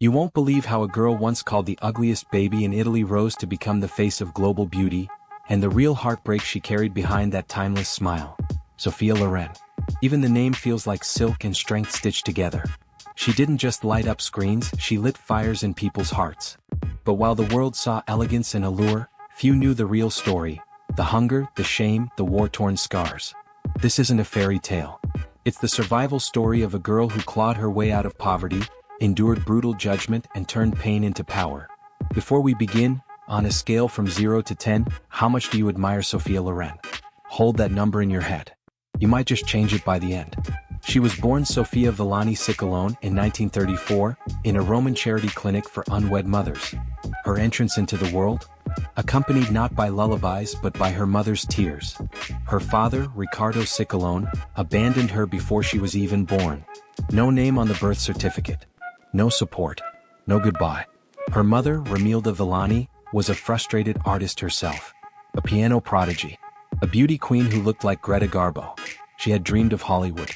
You won't believe how a girl once called the ugliest baby in Italy rose to become the face of global beauty, and the real heartbreak she carried behind that timeless smile. Sophia Loren. Even the name feels like silk and strength stitched together. She didn't just light up screens, she lit fires in people's hearts. But while the world saw elegance and allure, few knew the real story: the hunger, the shame, the war-torn scars. This isn't a fairy tale. It's the survival story of a girl who clawed her way out of poverty, endured brutal judgment, and turned pain into power. Before we begin, on a scale from 0 to 10, how much do you admire Sophia Loren? Hold that number in your head. You might just change it by the end. She was born Sophia Villani Ciccolone in 1934, in a Roman charity clinic for unwed mothers. Her entrance into the world? Accompanied not by lullabies but by her mother's tears. Her father, Riccardo Ciccolone, abandoned her before she was even born. No name on the birth certificate. No support. No goodbye. Her mother, Romilda Villani, was a frustrated artist herself. A piano prodigy. A beauty queen who looked like Greta Garbo. She had dreamed of Hollywood.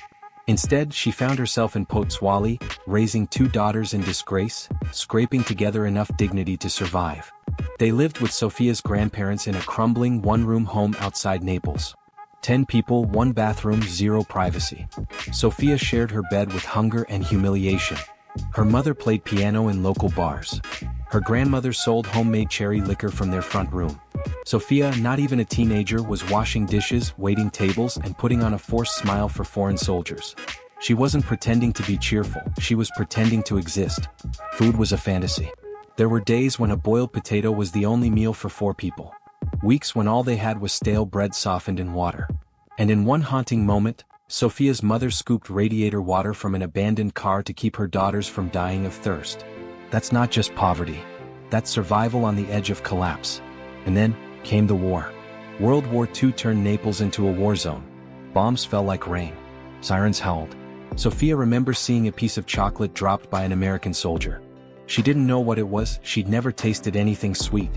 Instead, she found herself in Pozzuoli, raising 2 daughters in disgrace, scraping together enough dignity to survive. They lived with Sophia's grandparents in a crumbling one-room home outside Naples. 10 people, 1 bathroom, 0 privacy. Sophia shared her bed with hunger and humiliation. Her mother played piano in local bars. Her grandmother sold homemade cherry liquor from their front room. Sophia, not even a teenager, was washing dishes, waiting tables, and putting on a forced smile for foreign soldiers. She wasn't pretending to be cheerful, she was pretending to exist. Food was a fantasy. There were days when a boiled potato was the only meal for 4 people. Weeks when all they had was stale bread softened in water. And in one haunting moment, Sophia's mother scooped radiator water from an abandoned car to keep her daughters from dying of thirst. That's not just poverty. That's survival on the edge of collapse. And then came the war. World War II turned Naples into a war zone. Bombs fell like rain. Sirens howled. Sophia remembers seeing a piece of chocolate dropped by an American soldier. She didn't know what it was, she'd never tasted anything sweet.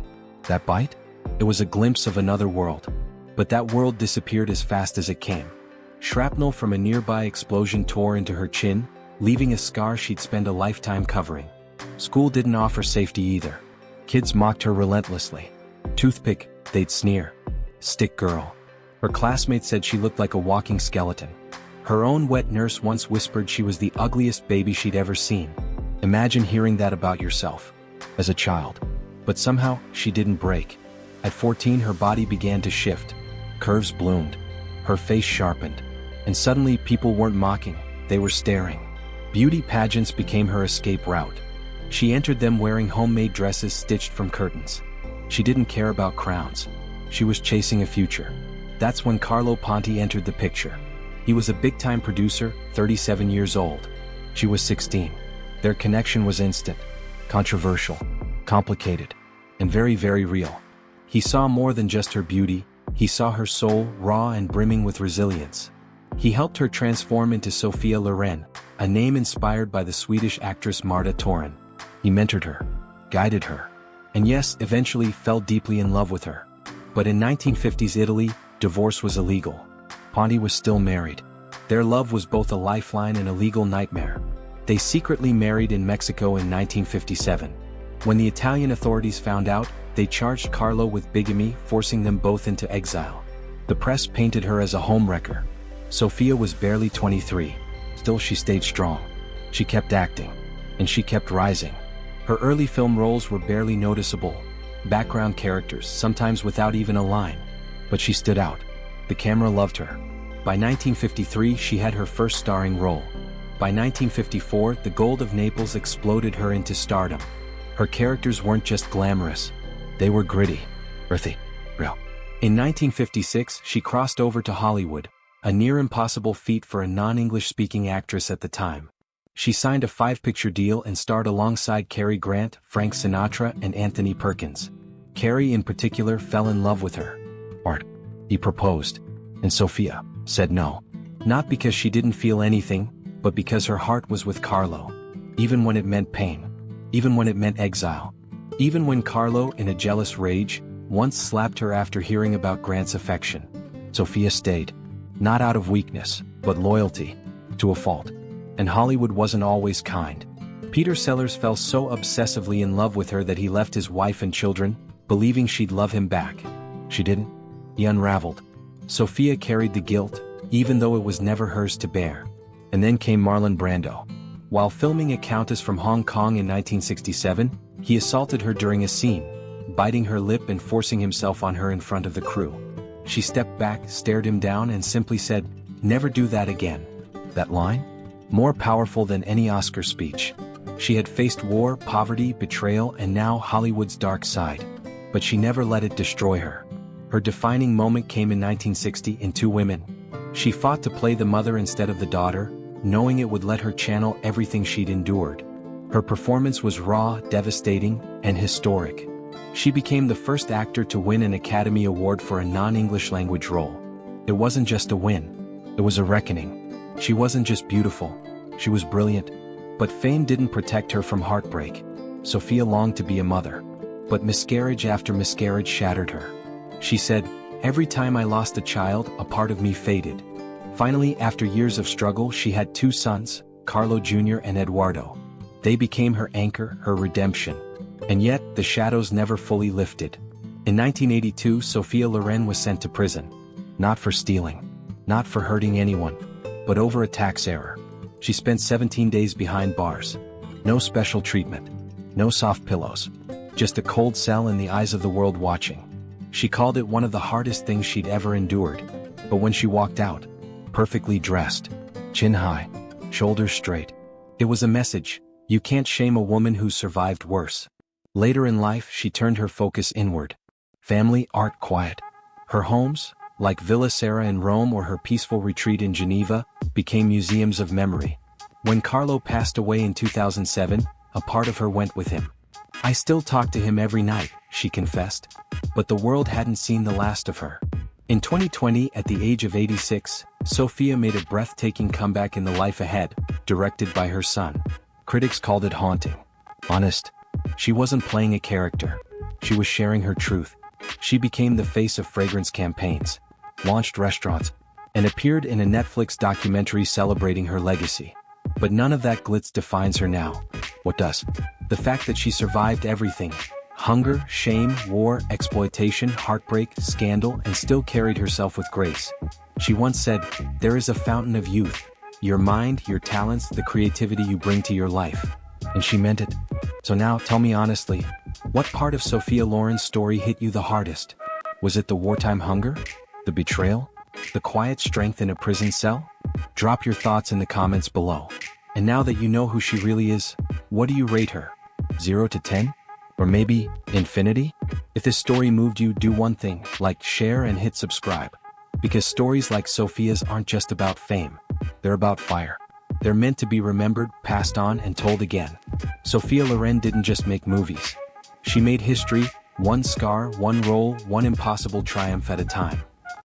That bite? It was a glimpse of another world. But that world disappeared as fast as it came. Shrapnel from a nearby explosion tore into her chin, leaving a scar she'd spend a lifetime covering. School didn't offer safety either. Kids mocked her relentlessly. Toothpick, they'd sneer. Stick girl. Her classmates said she looked like a walking skeleton. Her own wet nurse once whispered she was the ugliest baby she'd ever seen. Imagine hearing that about yourself. As a child. But somehow, she didn't break. At 14, her body began to shift. Curves bloomed. Her face sharpened. And suddenly, people weren't mocking, they were staring. Beauty pageants became her escape route. She entered them wearing homemade dresses stitched from curtains. She didn't care about crowns. She was chasing a future. That's when Carlo Ponti entered the picture. He was a big-time producer, 37 years old. She was 16. Their connection was instant, controversial, complicated, and very, very real. He saw more than just her beauty, he saw her soul, raw and brimming with resilience. He helped her transform into Sophia Loren, a name inspired by the Swedish actress Marta Torén. He mentored her, guided her, and yes, eventually fell deeply in love with her. But in 1950s Italy, divorce was illegal. Ponti was still married. Their love was both a lifeline and a legal nightmare. They secretly married in Mexico in 1957. When the Italian authorities found out, they charged Carlo with bigamy, forcing them both into exile. The press painted her as a homewrecker. Sophia was barely 23. Still, she stayed strong. She kept acting. And she kept rising. Her early film roles were barely noticeable. Background characters, sometimes without even a line. But she stood out. The camera loved her. By 1953, she had her first starring role. By 1954, the gold of Naples exploded her into stardom. Her characters weren't just glamorous. They were gritty, earthy, real. In 1956, she crossed over to Hollywood, a near-impossible feat for a non-English speaking actress at the time. She signed a 5-picture deal and starred alongside Cary Grant, Frank Sinatra, and Anthony Perkins. Cary in particular fell in love with her. Art. He proposed. And Sophia said no. Not because she didn't feel anything, but because her heart was with Carlo. Even when it meant pain. Even when it meant exile. Even when Carlo, in a jealous rage, once slapped her after hearing about Grant's affection. Sophia stayed. Not out of weakness, but loyalty. To a fault. And Hollywood wasn't always kind. Peter Sellers fell so obsessively in love with her that he left his wife and children, believing she'd love him back. She didn't. He unraveled. Sophia carried the guilt, even though it was never hers to bear. And then came Marlon Brando. While filming A Countess from Hong Kong in 1967, he assaulted her during a scene, biting her lip and forcing himself on her in front of the crew. She stepped back, stared him down and simply said, "Never do that again." That line? More powerful than any Oscar speech. She had faced war, poverty, betrayal, and now Hollywood's dark side. But she never let it destroy her. Her defining moment came in 1960 in Two Women. She fought to play the mother instead of the daughter, knowing it would let her channel everything she'd endured. Her performance was raw, devastating, and historic. She became the first actor to win an Academy Award for a non-English language role. It wasn't just a win. It was a reckoning. She wasn't just beautiful. She was brilliant. But fame didn't protect her from heartbreak. Sophia longed to be a mother. But miscarriage after miscarriage shattered her. She said, "Every time I lost a child, a part of me faded." Finally, after years of struggle, she had two sons, Carlo Jr. and Eduardo. They became her anchor, her redemption. And yet, the shadows never fully lifted. In 1982, Sophia Loren was sent to prison. Not for stealing. Not for hurting anyone. But over a tax error. She spent 17 days behind bars. No special treatment. No soft pillows. Just a cold cell in the eyes of the world watching. She called it one of the hardest things she'd ever endured. But when she walked out, perfectly dressed, chin high, shoulders straight, it was a message: you can't shame a woman who survived worse. Later in life, she turned her focus inward. Family, art, quiet. Her homes, like Villa Sera in Rome or her peaceful retreat in Geneva, became museums of memory. When Carlo passed away in 2007, a part of her went with him. "I still talk to him every night," she confessed. But the world hadn't seen the last of her. In 2020, at the age of 86, Sophia made a breathtaking comeback in The Life Ahead, directed by her son. Critics called it haunting. Honest. She wasn't playing a character. She was sharing her truth. She became the face of fragrance campaigns, launched restaurants, and appeared in a Netflix documentary celebrating her legacy. But none of that glitz defines her now. What does? The fact that she survived everything: hunger, shame, war, exploitation, heartbreak, scandal, and still carried herself with grace. She once said, "There is a fountain of youth. Your mind, your talents, the creativity you bring to your life." And she meant it. So now, tell me honestly, what part of Sophia Loren's story hit you the hardest? Was it the wartime hunger? The betrayal? The quiet strength in a prison cell? Drop your thoughts in the comments below. And now that you know who she really is, what do you rate her? 0 to 10? Or maybe infinity? If this story moved you, do one thing: like, share, and hit subscribe. Because stories like Sophia's aren't just about fame. They're about fire. They're meant to be remembered, passed on, and told again. Sophia Loren didn't just make movies. She made history, one scar, one role, one impossible triumph at a time.